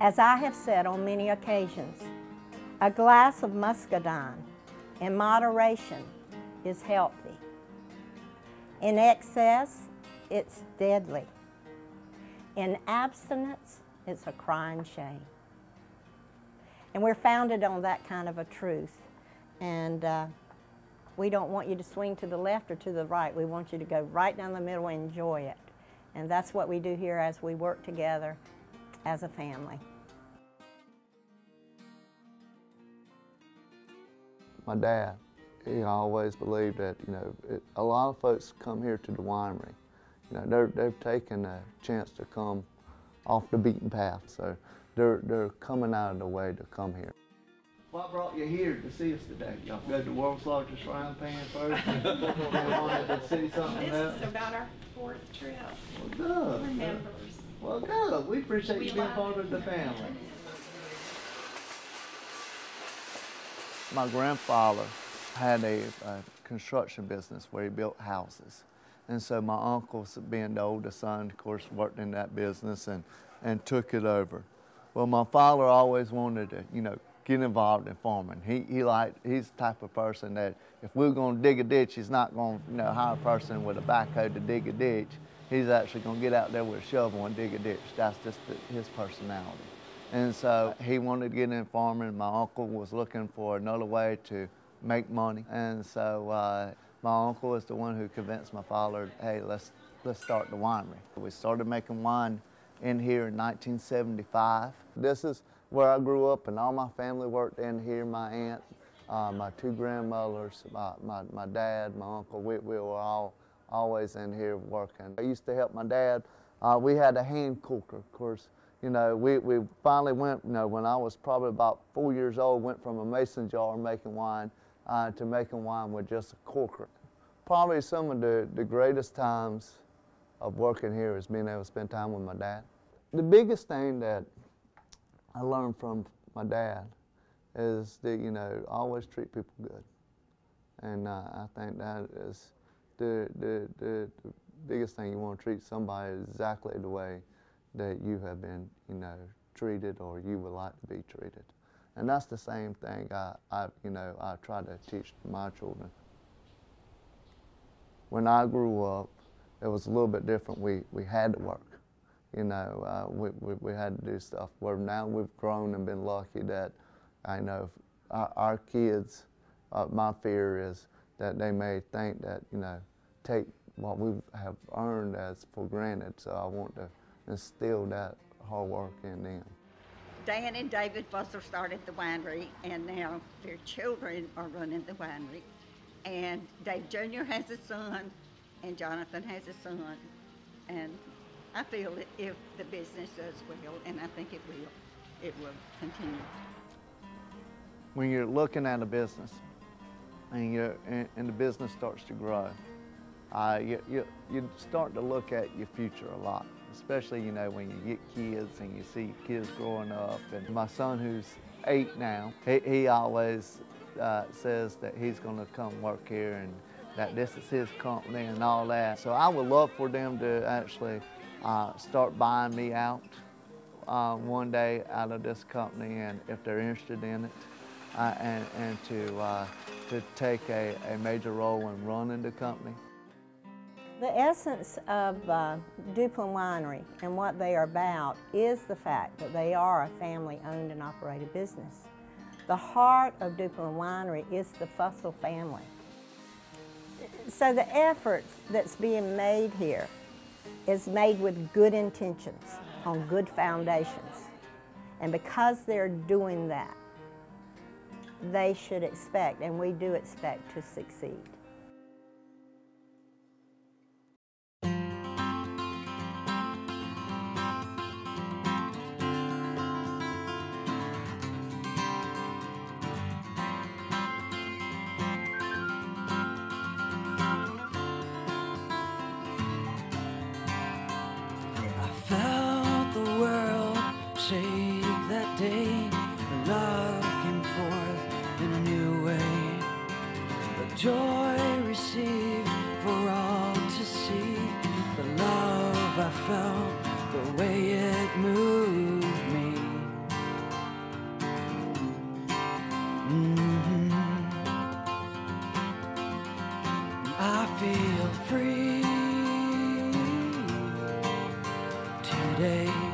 As I have said on many occasions, a glass of muscadine in moderation is healthy. In excess, it's deadly. In abstinence, it's a crying shame. And we're founded on that kind of a truth. And we don't want you to swing to the left or to the right. We want you to go right down the middle and enjoy it. And that's what we do here as we work together as a family. My dad, he always believed that, a lot of folks come here to the winery. They've taken a chance to come off the beaten path, so they're coming out of the way to come here. What brought you here to see us today? Y'all go to the world's largest frying pan first and wanted to see something else? This is about our 4th trip. Well, good. We're members. Well, good. We appreciate you being part of the family. My grandfather had a construction business where he built houses. And so my uncle, being the oldest son, of course, worked in that business and took it over. Well, my father always wanted to, get involved in farming. He's the type of person that if we're going to dig a ditch, he's not going to, hire a person with a backhoe to dig a ditch. He's actually going to get out there with a shovel and dig a ditch. That's just his personality. And so he wanted to get in farming. My uncle was looking for another way to make money. And so my uncle was the one who convinced my father, hey, let's start the winery. We started making wine in here in 1975. This is where I grew up, and all my family worked in here. My aunt, my 2 grandmothers, my dad, my uncle, we were all always in here working. I used to help my dad. We had a hand cooker, of course. We finally went, when I was probably about 4 years old, went from a mason jar making wine to making wine with just a corker. Probably some of the greatest times of working here is being able to spend time with my dad. The biggest thing that I learned from my dad is that, always treat people good. And I think that is the biggest thing. You want to treat somebody exactly the way that you have been, treated or you would like to be treated. And that's the same thing I try to teach my children. When I grew up, it was a little bit different. We had to work. We had to do stuff. Where now we've grown and been lucky that I know our kids, my fear is that they may think that, take what we have earned as for granted. So I want to instill that hard work in them. Dan and David Fussell started the winery, and now their children are running the winery. And Dave Jr. has a son, and Jonathan has a son. And I feel that if the business does well, and I think it will continue. When you're looking at a business and the business starts to grow, you start to look at your future a lot, especially when you get kids and you see kids growing up. And my son, who's 8 now, he always says that he's going to come work here and that this is his company and all that. So I would love for them to actually start buying me out one day out of this company, and if they're interested in it, and to take a major role in running the company. The essence of Duplin Winery and what they are about is the fact that they are a family-owned and operated business. The heart of Duplin Winery is the Fussell family. So the effort that's being made here is made with good intentions, on good foundations. And because they're doing that, they should expect, and we do expect, to succeed. Felt the world shake that day. Love came forth in a new way. The joy received for all to see. The love I felt, the way it moved me. day.